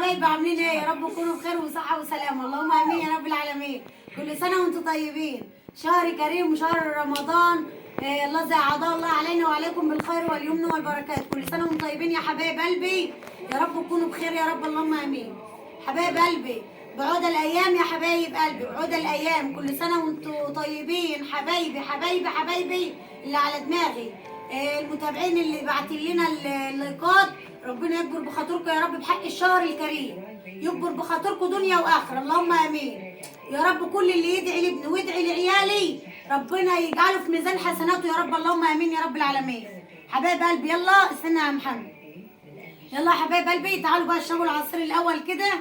حبايبي عاملين ايه؟ يا رب تكونوا بخير وصحة وسلامة، اللهم امين يا رب العالمين. كل سنة وانتم طيبين. شهر كريم وشهر رمضان. الله زي عطاء الله علينا وعليكم بالخير واليمن والبركات. كل سنة وانتم طيبين يا حبايب قلبي. يا رب تكونوا بخير يا رب، اللهم امين. حبايب قلبي بعود الايام يا حبايب قلبي، بعود الايام. كل سنة وانتم طيبين حبايبي حبايبي حبايبي اللي على دماغي. المتابعين اللي باعتين لنا اللايكات، ربنا يكبر بخاطركم يا رب بحق الشهر الكريم، يكبر بخاطركم دنيا واخره، اللهم امين. يا رب كل اللي يدعي لابني ويدعي لعيالي ربنا يجعله في ميزان حسناته يا رب، اللهم امين يا رب العالمين. حبايب قلبي يلا استنى يا محمد. يلا يا حبايب قلبي تعالوا بقى اشربوا العصير الاول كده،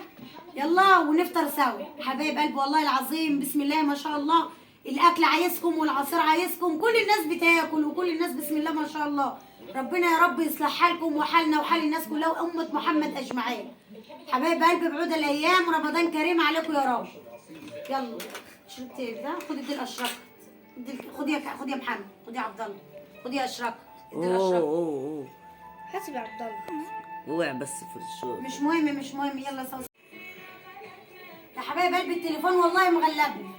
يلا ونفطر سوا. حبايب قلبي والله العظيم بسم الله ما شاء الله، الاكل عايزكم والعصير عايزكم، كل الناس بتاكل وكل الناس بسم الله ما شاء الله. ربنا يا رب يصلح حالكم وحالنا وحال الناس كلها وامه محمد اجمعين. حبايب قلبي بعود الايام رمضان كريم عليكم يا رب. يلا شربت ايه ده؟ خد دي الاشرقه، خد يا محمد، خد يا عبد الله، خد يا اشرقه، دي الاشرقه. حسب يا عبد الله. وقع بس في الشغل. مش مهم مش مهم، يلا صوص يا حبايب قلبي. التليفون والله مغلبني.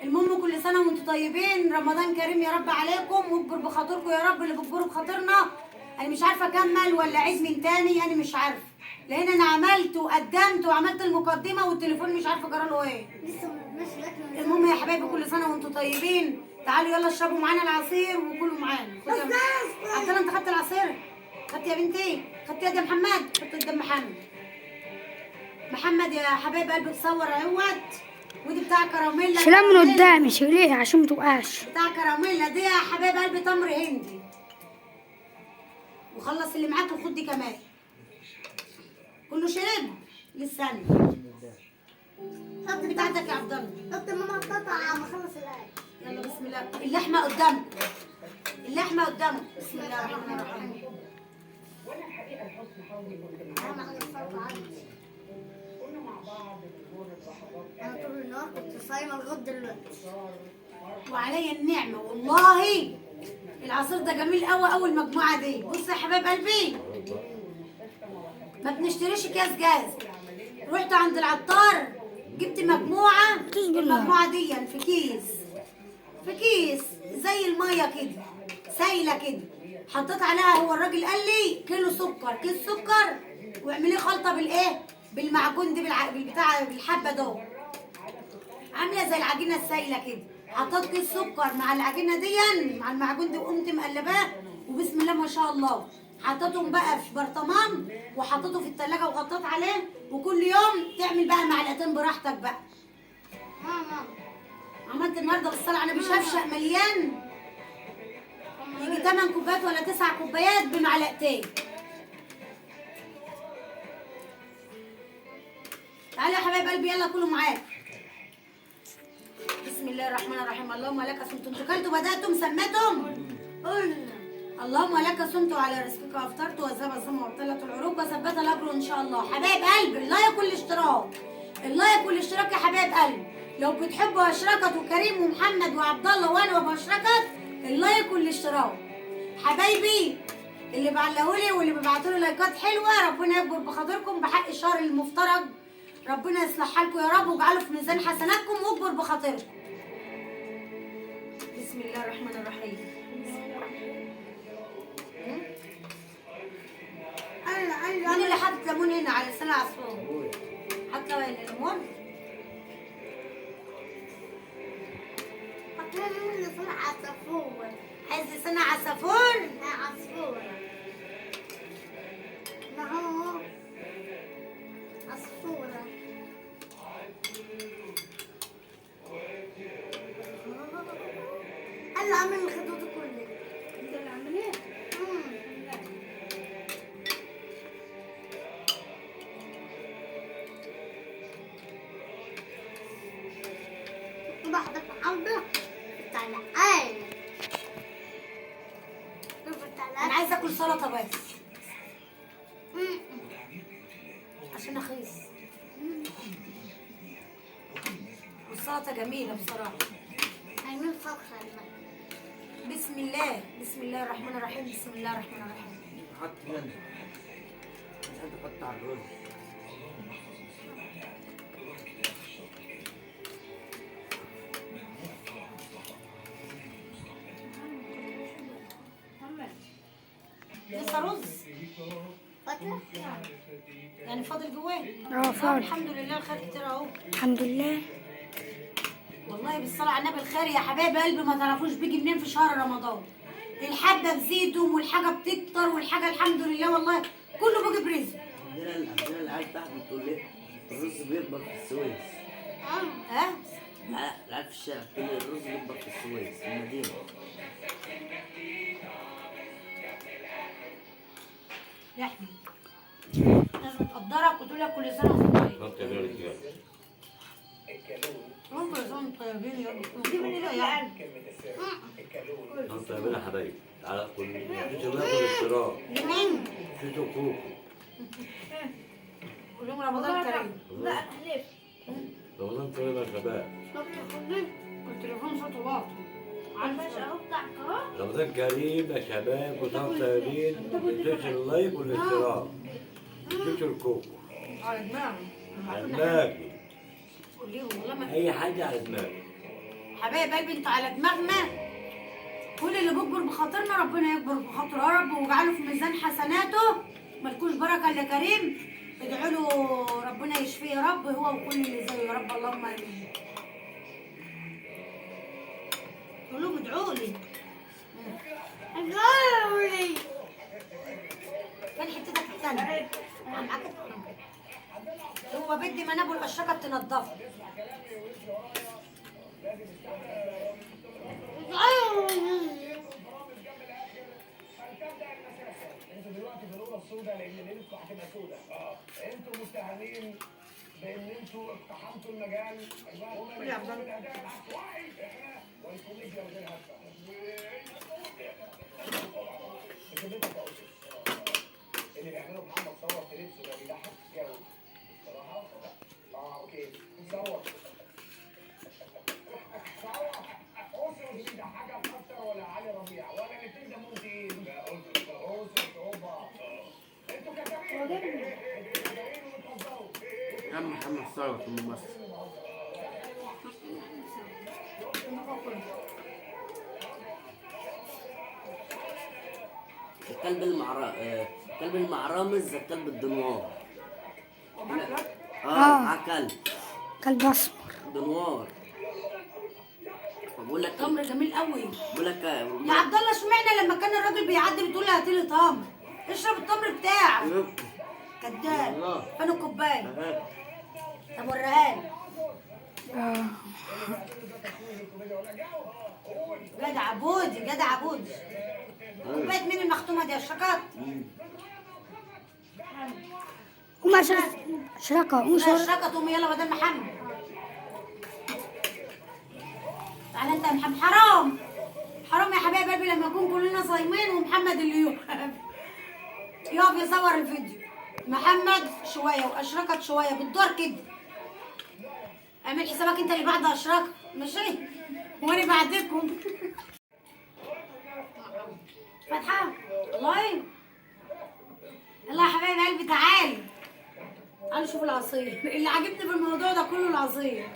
المهم كل سنه وانتم طيبين، رمضان كريم يا رب عليكم واكبر بخاطركم يا رب، اللي بيكبروا بخاطرنا. انا مش عارفه اكمل ولا عيد من تاني، انا مش عارفه، لان انا عملت وقدمت وعملت المقدمه والتليفون مش عارفه جرى له ايه. المهم يا حبايبي كل سنه وانتم طيبين. تعالوا يلا اشربوا معانا العصير وكلوا معانا. عبد الله انت خدت العصير؟ خدت يا بنتي؟ خدت يا محمد؟ خدت قدام محمد يا حبايب قلبي تصور اهوت. ودي بتاع كراميلا، شيلها من قدامي، شيليها عشان ما توقعش. بتاع كراميلا دي يا حبايب قلبي تمر هندي. وخلص اللي معاك وخد دي كمان. كله شرب لسه. حط بتاعتك يا عبد الله. حط ماما قطعه ما اخلص الاكل. يلا بسم الله. اللحمه قدامك، اللحمه قدامك. بسم الله الرحمن الرحيم. انا طول النهار كنت صايمه لغايه دلوقتي. وعليا النعمه والله العصير ده جميل قوي. اول مجموعه دي بص يا حبايب قلبي، ما بنشتريش اكياس جاز. رحت عند العطار جبت مجموعه، المجموعه دي في كيس زي الميه كده سايله كده، حطيت عليها. هو الراجل قال لي كيلو سكر، كيس سكر، واعملي خلطه بالايه، بالمعجون دي بالبتاع بالحبه دول، عامله زي العجينه السايله كده. حطيت كيس سكر مع العجينه دي مع المعجون دي وقمت مقلباه، وبسم الله ما شاء الله حطيتهم بقى في برطمان وحطيته في التلاجة وغطيت عليه. وكل يوم تعمل بقى معلقتين براحتك بقى. عملت النهارده بالصلاه على النبي شفشق مليان يجي 8 كوبايات ولا 9 كوبايات بمعلقتين. تعالوا يا حبايب قلبي يلا كلوا معايا. بسم الله الرحمن الرحيم. اللهم لك صمت. انتوا كلتوا بداتم سميتم؟ قلنا اللهم لك صمت وعلى رزقك وافطرت وذهب الظما وابتلت العروق وثبت الاجر ان شاء الله. حبايب قلبي اللايك والاشتراك، اللايك والاشتراك يا حبايب قلبي. لو بتحبوا اشراكة وكريم ومحمد وعبد الله وانا وبشركت، اللايك والاشتراك. حبايبي اللي بعلقوا لي واللي بيبعتوا لي لايكات حلوه، ربنا يكبر بخاطركم بحق الشهر المفترج. ربنا يصلح حالكم يا رب ويجعله في ميزان حسناتكم ويكبر بخاطركم. بسم الله الرحمن الرحيم. مين اللي حاطط ليمون هنا على لسان العصفور؟ حاطط ليمون؟ حط لي لسان عصفور. عايز لسان عصفور؟ لا عصفور. ما هو عصفورة. انا عامل الخطوط كلها. انت اللي عاملاه؟ واحدة حمضة انا عايزه اكل سلطه بس عشان اخيس. والسلطه جميله بصراحه. عايزين فخر. بسم الله بسم الله الرحمن الرحيم. بسم الله الرحمن الرحيم. حط منه. حط على الرز. لسه رز فترة يعني فاضل جواه. فاضل. الحمد لله الخير كتير اهو. الحمد لله. والله بالصلاة على النبي الخير يا حبايب قلبي ما تعرفوش بيجي منين في شهر رمضان. الحبة بزيتهم والحاجة بتكتر والحاجة الحمد لله والله كله بيجي برزق. عندنا العيال تحت بتقول لي الرز بيكبر في السويس. ها؟ العيال في الشارع بتقول لي الرز بيكبر في السويس في المدينة. يا احمد الناس بتقدرك وتقول لك كل سنة وانت طيب. هم كل سنة وانتم طيبين يا رب. دي من ايه يعني؟ انت يا حبايبي تعالى كل شو ناكل اشتراك لمين؟ شو كوكو قول لهم رمضان كريم. لا أحلف رمضان كريم يا شباب. والتليفون صوته واطي. ماشي أهو بتاع القرار. رمضان كريم يا شباب وطنطا طيبين وتنسوا اللايك والاشتراك تنسوا الكوكو على دماغي. على دماغي قول لهم والله ما اي حاجه على دماغي. حبايب قلبي انتوا على دماغنا. كل اللي بيكبر بخاطرنا ربنا يكبر بخاطره يا رب ويجعله في ميزان حسناته. ملكوش بركه الا كريم. ادعوا له ربنا يشفيه يا رب هو وكل اللي زيه يا رب اللهم امين. قول لهم ادعوا لي. أجاري كان حتتك الثانيه. معاك هو بدي منابه الاشركه بتنضف. انتوا دلوقتي في الاوضه السوداء لان ليلتكم هتبقى سوداء. انتوا متهمين بان انتوا اقتحمتوا المجال ومن الاداء العشوائي احنا والكوميديا وغير هادفه. بكلمتك يا استاذ اللي بيعمله محمد ثروت في لبسه ده بيضحك جامد بصراحه. اوكي ثروت أسرة بيضحكك أكتر ولا علي ربيع ولا الاتنين دمهم تقيل؟ لا أسرة أوبا أنتوا كتابين وبتهزروا. يا عم محمد ثروت الممثل. كلب المعرامز زي كلب الدنوار. مع كلب اسمر. دنوار. بقول لك تمر جميل قوي. بقول لك يا عبد الله اشمعنى لما كان الراجل بيعدي بتقول لي هاتي لي تمر؟ اشرب التمر بتاعك. كداب. فين الكوبايه؟ طب وريها لي. جدع بودي جدع بودي. كوبايه مين المختومه دي الشكات؟ وما شركة لا الشكات امي يلا بدل محمد. تعالى انت يا محمد حرام حرام يا حبايب قلبي لما نكون كلنا صايمين ومحمد اللي يقف يصور الفيديو. محمد شويه واشركت شويه بالدور كده. اعمل حسابك انت اللي بعد اشركت ماشي وانا بعدكم. فتحه والله يلا يا حبايب قلبي تعالي تعالوا شوفوا العصير. اللي عاجبني في الموضوع ده كله العصير.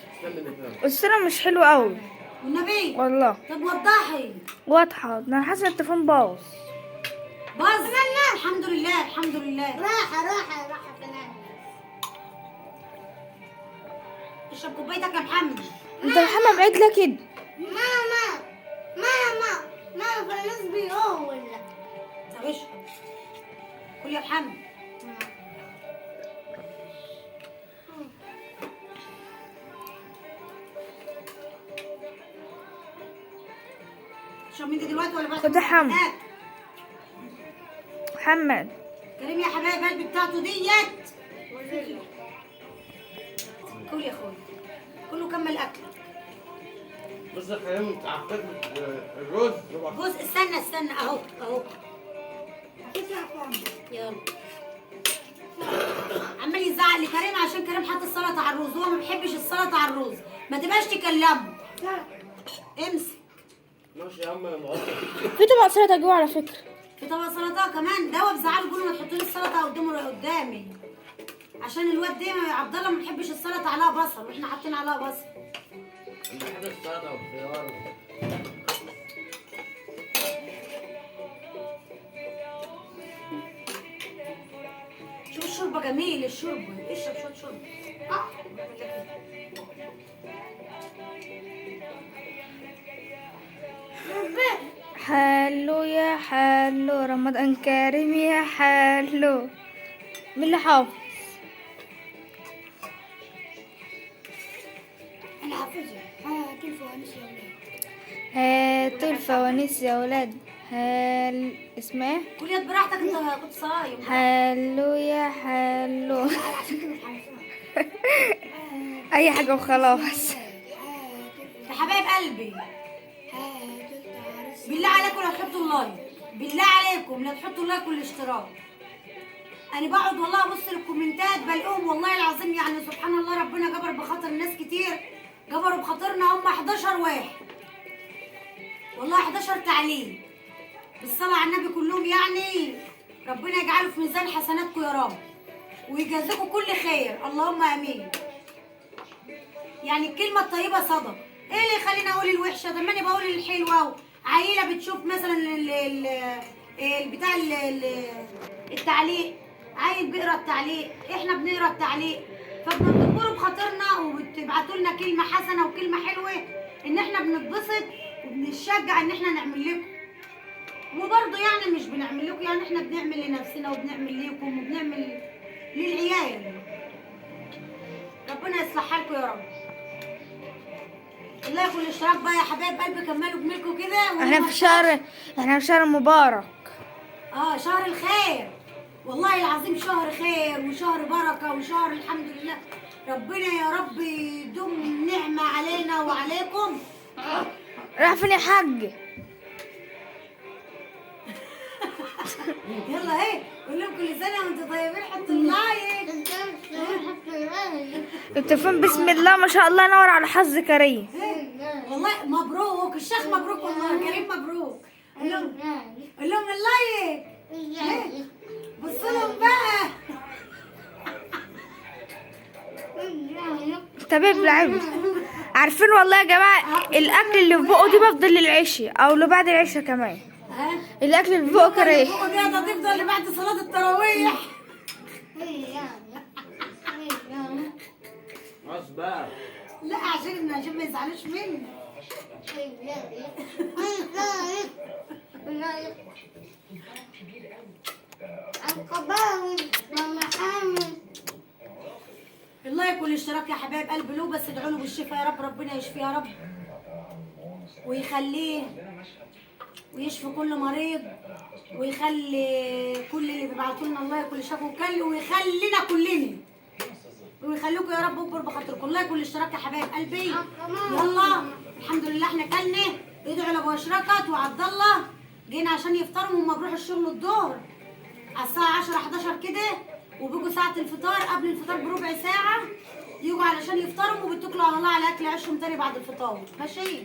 الصورة مش حلوة قوي والنبي والله. طب وضحي. واضحة. ده انا حاسة التليفون باظ. باظ الحمد لله الحمد لله. راحة فنان. اشرب كوبايتك يا محمد. انت محمد بعيد ليه كده؟ ماما فالناس بيقول طب اشرب كل يا محمد. اشرب مني دلوقتي ولا بعد؟ خد يا حمد. محمد كريم يا حبايب قلبي بتاعته ديت. كل يا اخويا كله كمل اكل. بص يا كريم تعقد الرز. بص استنى اهو يلا. عمال يزعل لكريم عشان كريم حاطط السلطه على الرز وهو ما بيحبش السلطه على الرز. ما تبقاش تكلمه. امسك. ماشي يا عم انا مقاطع. في طبق سلطة جوه على فكرة. في طبق سلطه كمان. ده هو بزعله يقول ما تحطولي السلطه قدامي عشان الواد ده عبد الله ما بيحبش السلطه عليها بصل واحنا حاطين عليها بصل. انا بحب السلطه والخيار. شوربه جميل الشرب، اشرب شويه شوربه. حلو يا حلو رمضان كريم يا حلو. مين اللي حافظ؟ انا حافظها. كيف ونس يا ولاد. هاتوا الفوانيس يا ولاد. اسمها ايه؟ كل يد براحتك، انت كنت صايم. حلو يا حلو. عشان كده مش حافظها. اي حاجه وخلاص. يا حبايب قلبي بالله عليكم لا تحطوا اللايك، بالله عليكم لا تحطوا اللايك والاشتراك. انا بقعد والله ابص للكومنتات بلاقيهم والله العظيم يعني سبحان الله ربنا جبر بخاطر ناس كتير، جبروا بخاطرنا هم 11 واحد والله 11 تعليق بالصلاة على النبي كلهم، يعني ربنا يجعله في ميزان حسناتكم يا رب ويجازيكم كل خير اللهم امين. يعني الكلمة الطيبة صدق، ايه اللي يخليني اقول الوحشة؟ ده ما انا بقول الحلوة اهو. عيلة بتشوف مثلا بتاع التعليق، عيل بيقرا التعليق، احنا بنقرا التعليق، فبتذكروا بخاطرنا وبتبعتوا لنا كلمة حسنة وكلمة حلوة ان احنا بنتبسط وبنشجع ان احنا نعمل لكم. وبرضه يعني مش بنعمل لكم، يعني احنا بنعمل لنفسنا وبنعمل لكم وبنعمل للعيال. ربنا يصلح حالكم يا رب. الله يكون الاشتراك بقى يا حبايب قلبي، كملوا بملكوا كده. احنا في شهر مبارك. شهر الخير والله العظيم، شهر خير وشهر بركة وشهر الحمد لله. ربنا يا رب يدوم نعمة علينا وعليكم. راح فين يا حاج؟ يلا ايه قول لهم كل سنة وانتم طيبين، حطوا اللايك. التليفون بسم الله ما شاء الله نور على حظ كريم. والله مبروك الشيخ، مبروك والله كريم مبروك. قول لهم اللايك. بصوا لهم بقى. طب ابلع. عارفين والله يا جماعه الاكل اللي في بقه دي بفضل للعشاء او لبعد العشاء كمان. الاكل اللي في بقه كريه. ده تفضل لبعد صلاة التراويح. خلاص بقى. لا عشان ما يزعلوش مني. الله يكون الاشتراك يا حبايب قلبي له، بس ادعوا له بالشفاء يا رب، ربنا يشفيه يا رب ويخليه ويشفي كل مريض ويخلي كل اللي بيبعتوا لنا الله يكون شفاء وكل ويخلينا كلنا ويخليكم يا رب اكبر بخاطركم. الله يكون الاشتراك يا حبايب قلبي. يلا الحمد لله احنا كلنا. ادعوا لابو اشركت وعبد الله جينا عشان يفطروا وهم بيروحوا الشغل الظهر على الساعه 10 11 كده، وبيجوا ساعه الفطار قبل الفطار بربع ساعه يجوا علشان يفطروا وبيتكلوا على الله على اكل عيشهم تاني بعد الفطار. ماشي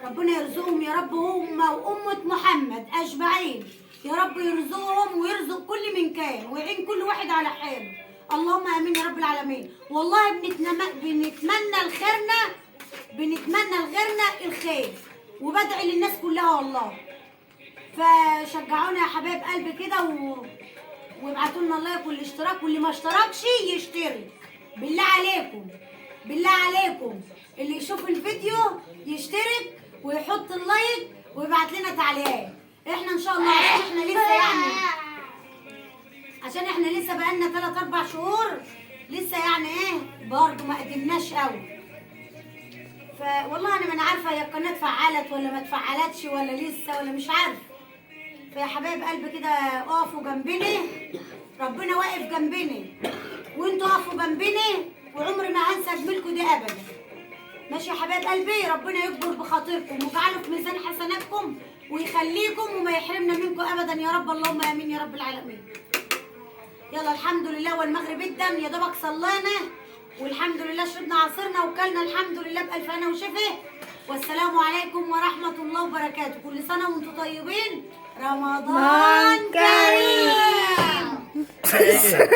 ربنا يرزقهم يا رب هم وأمة محمد أجمعين يا رب، يرزقهم ويرزق كل من كان ويعين كل واحد على حاله اللهم آمين يا رب العالمين. والله بنتمنى لغيرنا الخير وبدعي للناس كلها والله. فشجعونا يا حبايب قلبي كده وابعتوا لنا اللايك والاشتراك، واللي ما اشتركش يشترك بالله عليكم، بالله عليكم اللي يشوف الفيديو يشترك ويحط اللايك ويبعت لنا تعليقات. احنا ان شاء الله عشان احنا لسه بقالنا 3 4 شهور لسه يعني ايه برضه ما قدمناش قوي. فوالله انا ما عارفه هي القناه اتفعلت ولا ما اتفعلتش ولا لسه ولا مش عارفه. فيا حبايب قلبي كده اقفوا جنبنا، ربنا واقف جنبنا وانتوا اقفوا جنبنا وعمري ما هنسى جميلكم دي ابدا. ماشي يا حبايب قلبي، ربنا يكبر بخاطركم ويجعله في ميزان حسناتكم ويخليكم وما يحرمنا منكم ابدا يا رب اللهم امين يا رب العالمين. يلا الحمد لله والمغرب الدم يا دوبك صلينا والحمد لله شربنا عصرنا وكلنا الحمد لله بألف هنا وشفا. والسلام عليكم ورحمة الله وبركاته. كل سنة وانتم طيبين، رمضان كريم.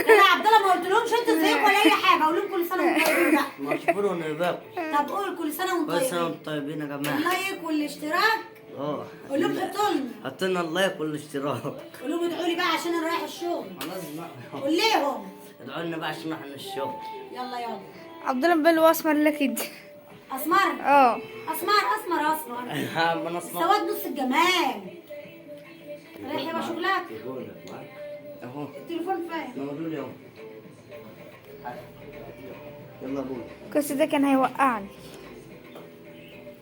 يا عبد الله ما قلتلهمش انتوا ازيكم ولا اي حاجة، اقول لهم كل سنة وانتم طيبين بقى. مشكور ونباكم. طب قول كل سنة وانتم كل سنة طيبين. وانتم طيبين يا جماعة. اللايك والاشتراك قول لهم حطوا لنا. حطينا اللايك والاشتراك. قول لهم ادعوا لي بقى عشان انا رايح الشغل. خلاص بقى. قول ليهم. ادعوا لنا بقى عشان نروح الشغل. يلا يلا. عبد الله بيلو اسمر لك اسمر. اه اسمر. ربنا اسمع. سواد نص الجمال. رايح يبقى شغلك. تليفونك معاك؟ اهو التليفون فين؟ موجود اهو. يلا ابوي. الكرسي ده كان هيوقعني.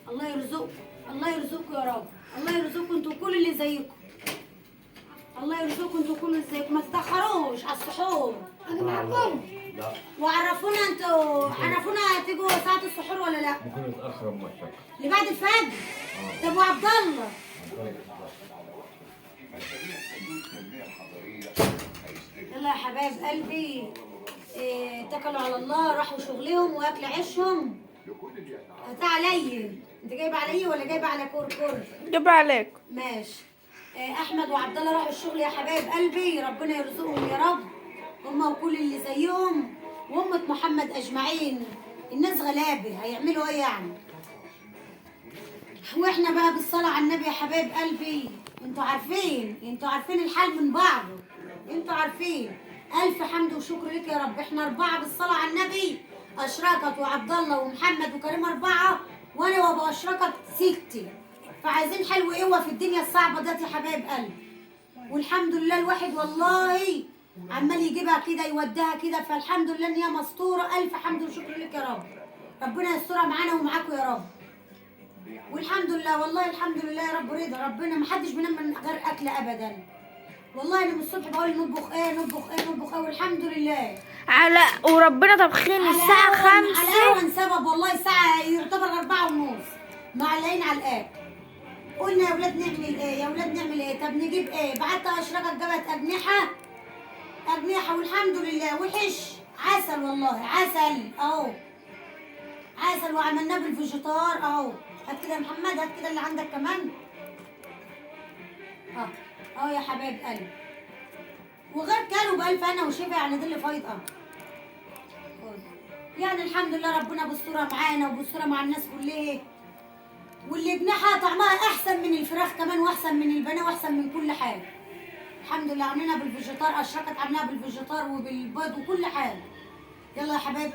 الله يرزقكم. الله يرزقكم يا رب. الله يرزقكم انتوا كل اللي زيكم. الله يرزقكم انتوا كل اللي زيكم. ما تتاخروش على السحور. انا معاكم. لا وعرفونا انتوا هتيجوا ساعة السحور ولا لا؟ ممكن نتأخر أما الشكل. لبعد الفجر. طب وعبد الله؟ يلا يا حبايب قلبي، اتكلوا على الله، راحوا شغلهم واكل عيشهم. انت عليا، انت جايبه عليا ولا جايبه على كركر؟ جاب عليك. ماشي. احمد وعبد الله راحوا الشغل يا حبايب قلبي، ربنا يرزقهم يا رب، هما وكل اللي زيهم وامة محمد اجمعين. الناس غلابه هيعملوا ايه يعني؟ واحنا بقى بالصلاه على النبي يا حبايب قلبي، انتوا عارفين الحال من بعضه، انتوا عارفين. الف حمد وشكر لك يا رب. احنا 4 بالصلاه على النبي، اشركت وعبد الله ومحمد وكريم 4، وانا وابو اشركت 6. فعايزين حلو قوه في الدنيا الصعبه ديت يا حبايب قلبي. والحمد لله الواحد والله عمال يجيبها كده يوديها كده، فالحمد لله ان هي مستوره. الف حمد وشكر لك يا رب، ربنا يسترها معانا ومعاكم يا رب. والحمد لله والله الحمد لله يا رب. رضا ربنا، ما حدش بينام من غير اكل ابدا. والله انا من الصبح بقول نطبخ ايه والحمد لله. وربنا طبخين الساعة 5. على اول سبب والله الساعه يعتبر 4:30 معلقين على الاكل. قلنا يا ولاد نعمل ايه طب نجيب ايه؟ بعت اشركت جابت اجنحه والحمد لله. وحش عسل والله عسل اهو، عسل وعملناه بالفيجيتار اهو. هات كده يا محمد، هات كده اللي عندك كمان اهو يا حبايب قلبي. وغير كانوا بألف هنا وشفا، يعني دي اللي فايضه يعني. الحمد لله ربنا بالصوره معانا وبالصوره مع الناس كلها. واللي جناحها طعمها احسن من الفراخ كمان، واحسن من البنات، واحسن من كل حاجه. الحمد لله عاملينها بالفيجيتار، اشركت عاملاها بالفيجيتار وبالبيض وكل حاجه. يلا يا حبايب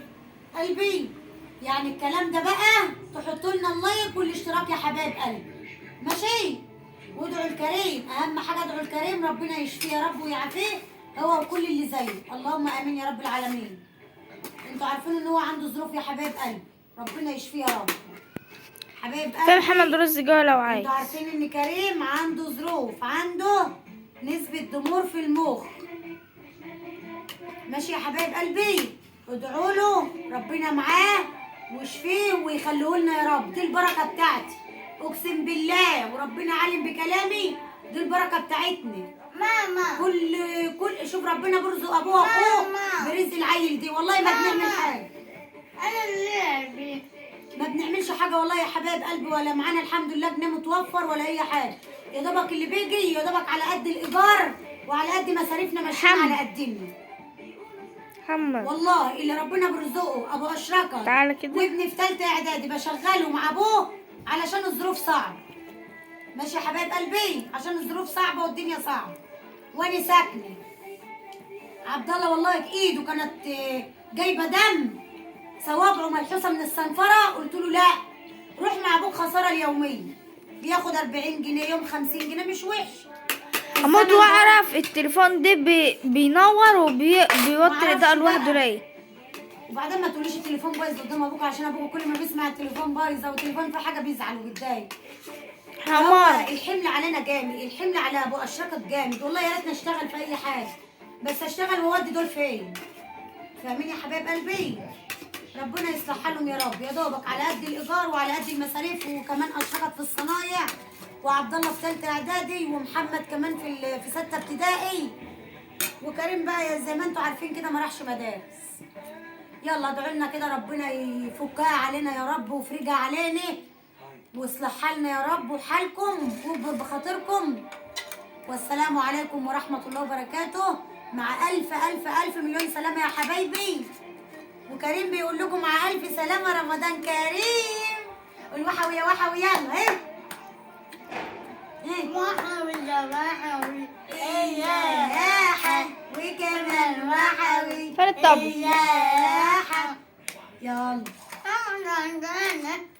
قلبي، يعني الكلام ده بقى تحطوا لنا اللايك والاشتراك يا حبايب قلبي، ماشي؟ وادعوا الكريم، اهم حاجه ادعوا الكريم، ربنا يشفيه يا رب ويعافيه هو وكل اللي زيه، اللهم امين يا رب العالمين. انتوا عارفين ان هو عنده ظروف يا حبايب قلبي، ربنا يشفيه يا رب. حبايب في قلبي محمد رز جوه لو عايز. انتوا عارفين ان كريم عنده ظروف، عنده نسبة ضمور في المخ، ماشي يا حبايب قلبي؟ ادعوا له ربنا معاه ويشفيه ويخليه لنا يا رب. دي البركة بتاعتي، اقسم بالله وربنا عالم بكلامي، دي البركة بتاعتنا. ماما كل شوف ربنا بيرزق ابوه واخوه برزق العيل دي، والله ما بنعمل حاجة. انا اللعبة ما بنعملش حاجه والله يا حبايب قلبي، ولا معانا الحمد لله جنيه متوفر ولا اي حاجه. يا دوبك اللي بيجي يا دوبك على قد الايجار وعلى قد مصاريفنا ماشيين على قدنا. محمد والله اللي ربنا بيرزقه ابو اشركه تعالى كده. وابني في ثالثه اعدادي بشغله مع ابوه علشان الظروف صعبه، ماشي يا حبايب قلبي؟ عشان الظروف صعبه والدنيا صعبه. وانا ساكنه عبد الله والله ايده كانت جايبه دم، صوابعه ملحوسه من الصنفره. قلت له لا، روح مع ابوك خساره اليوميه، بياخد 40 جنيه يوم 50 جنيه، مش وحش. اموت واعرف التليفون ده بينور وبيوطي الاضاءه لوحده ليه. وبعدين ما تقوليش التليفون بايظ قدام ابوك، عشان ابوك كل ما بيسمع التليفون بايظ او التليفون في حاجه بيزعل وبيتضايق. حمار. الحمل علينا جامد، الحمل على ابو اشركت جامد. والله يا ريتني اشتغل في اي حاجه، بس اشتغل واودي دول فين؟ فاهمين يا حبايب قلبي؟ ربنا يصلح حالهم يا رب. يا دوبك على قد الايجار وعلى قد المصاريف، وكمان اشركت في الصنايع، وعبد الله في ثالثه اعدادي، ومحمد كمان في 6 ابتدائي، وكريم بقى زي ما انتوا عارفين كده ما راحش مدارس. يلا ادعوا لنا كده ربنا يفكها علينا يا رب ويفرجها علينا ويصلح حالنا يا رب وحالكم ويكبر بخاطركم. والسلام عليكم ورحمه الله وبركاته. مع الف الف الف مليون سلامه يا حبايبي. وكريم بيقول لكم مع الف سلامه، رمضان كريم. والوحوي يا وحوي يلا. ايه وحوي يا وحوي. إياها وكمان وحوي فين الطبل؟ إياها يلا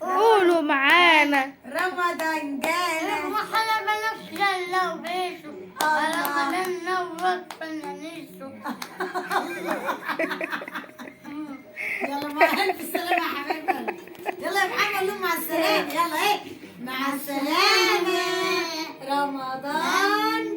قولوا معانا. رمضان جانا وحنا بلاش جلة وبيشو على قدمنا ووقفنا نيشو. يلا مع ألف السلامة يا حبايب قلبي. يلا يا محمد قول مع السلامة. يلا إيه مع السلامة. رمضان